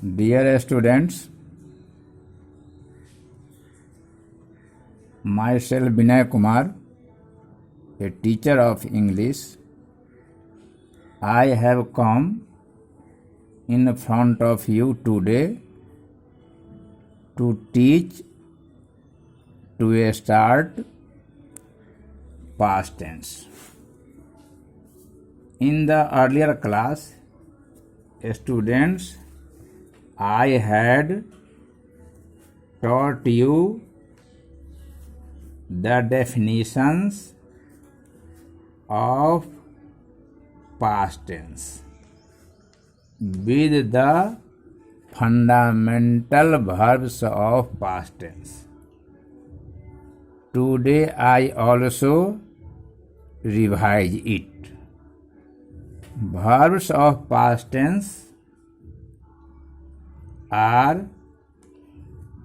Dear students, myself Binay Kumar, a teacher of English. I have come in front of you today to teach to start past tense. In the earlier class, students, I had taught you the definitions of past tense with the fundamental verbs of past tense. Today I also revise it. Verbs of past tense are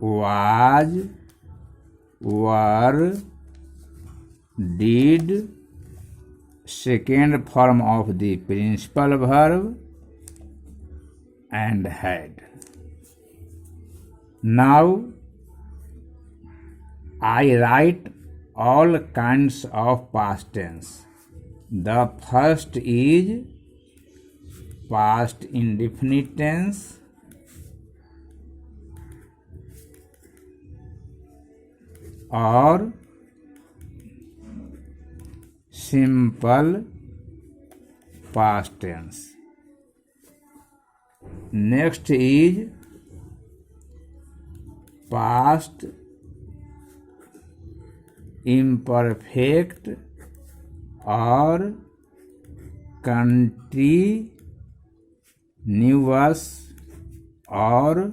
was, were, did, second form of the principal verb, and had. Now I write all kinds of past tense. The first is past indefinite tense, or simple past tense. Next is past imperfect or continuous or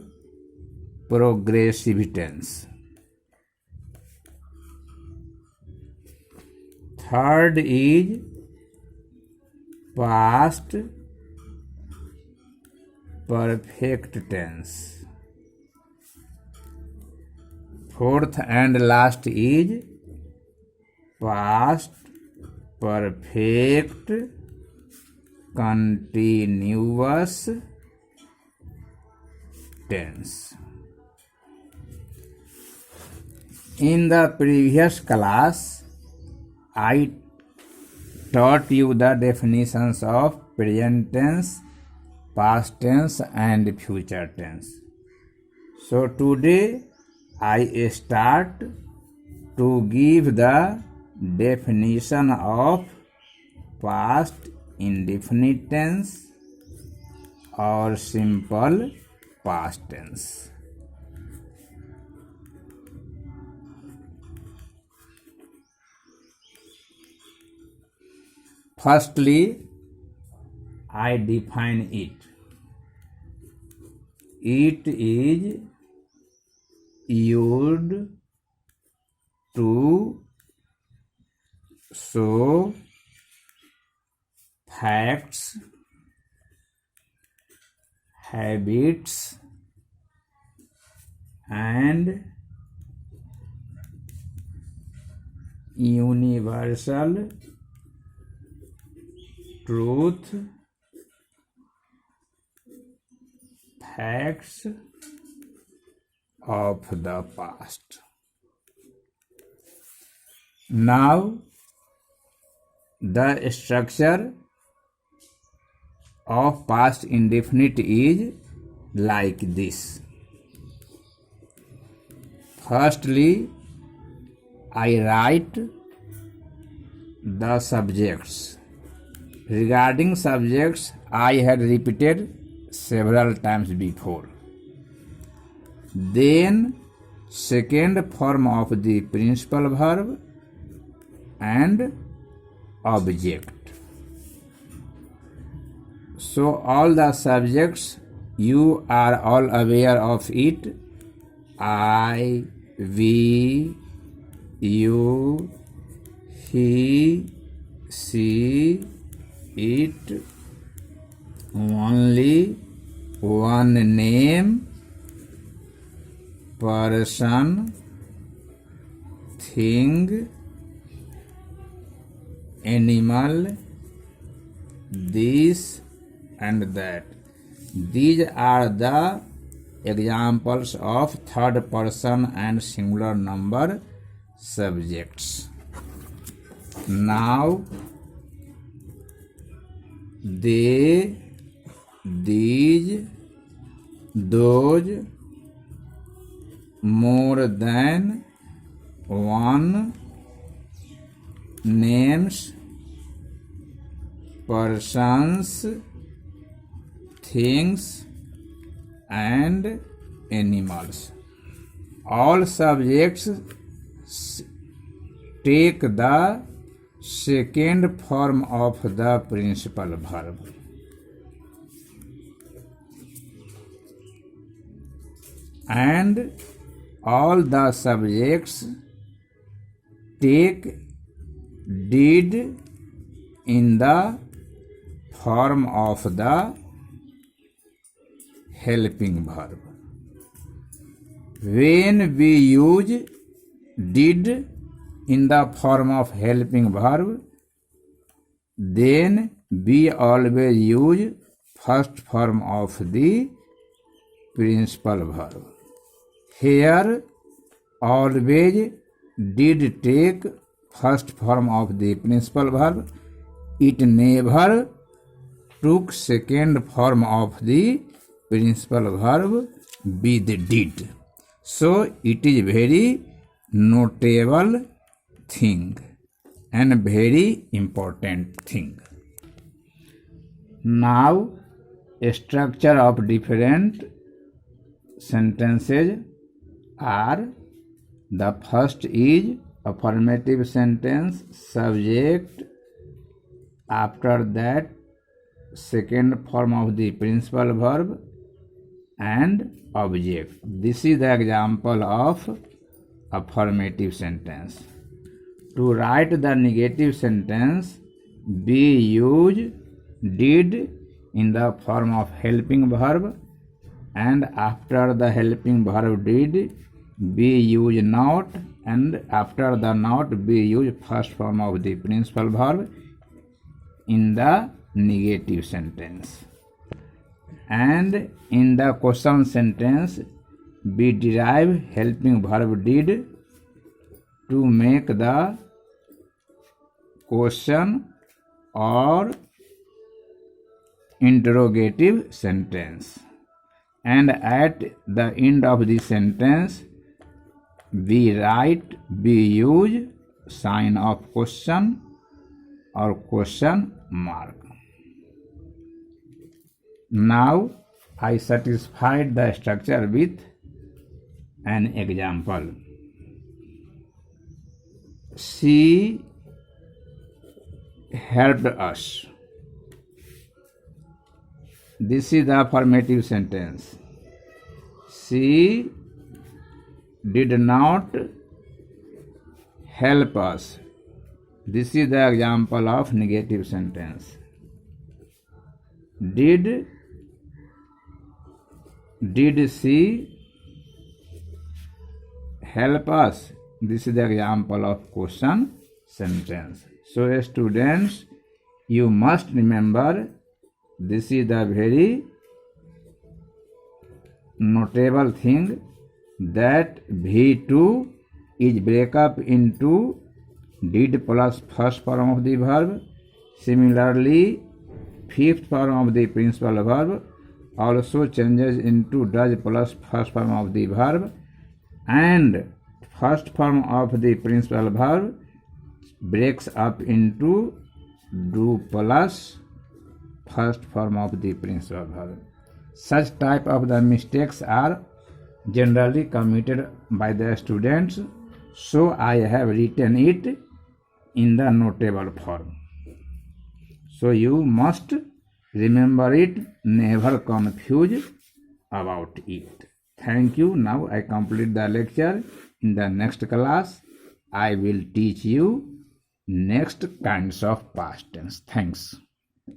progressive tense. Third is past perfect tense. Fourth and last is past perfect continuous tense. In the previous class, I taught you the definitions of present tense, past tense, and future tense. So today I start to give the definition of past indefinite tense or simple past tense. Firstly, I define it. It is used to show facts, habits, and universal truth, facts of the past. Now, the structure of past indefinite is like this. Firstly, I write the subjects. Regarding subjects, I had repeated several times before. Then, second form of the principal verb and object. So all the subjects, you are all aware of it. I, we, you, he, she, it, only, one name, person, thing, animal, this and that. These are the examples of third person and singular number subjects. Now, they, these, those, more than one, names, persons, things, and animals. All subjects take the second form of the principal verb. And all the subjects take did in the form of the helping verb. When we use did in the form of helping verb, then we always use first form of the principal verb. Here, always did take first form of the principal verb. It never took second form of the principal verb with did. So, it is very notable thing and very important thing. Now, a structure of different sentences are: the first is affirmative sentence, subject, after that second form of the principal verb, and object. This is the example of affirmative sentence. To write the negative sentence, we use did in the form of helping verb, and after the helping verb did, we use not, and after the not, we use first form of the principal verb in the negative sentence. And in the question sentence, we derive helping verb did to make the question or interrogative sentence. And at the end of the sentence, we use sign of question or question mark. Now, I satisfied the structure with an example. She helped us. This is the affirmative sentence. She did not help us. This is the example of negative sentence. Did she help us? This is the example of question sentence. So, students, you must remember this is the very notable thing that V2 is break up into did plus first form of the verb. Similarly, fifth form of the principal verb also changes into does plus first form of the verb, and first form of the principal verb breaks up into do plus first form of the principal verb. Such type of the mistakes are generally committed by the students, so I have written it in the notable form. So you must remember it, never confuse about it. Thank you. Now I complete the lecture. In the next class, I will teach you next kinds of past tense. Thanks.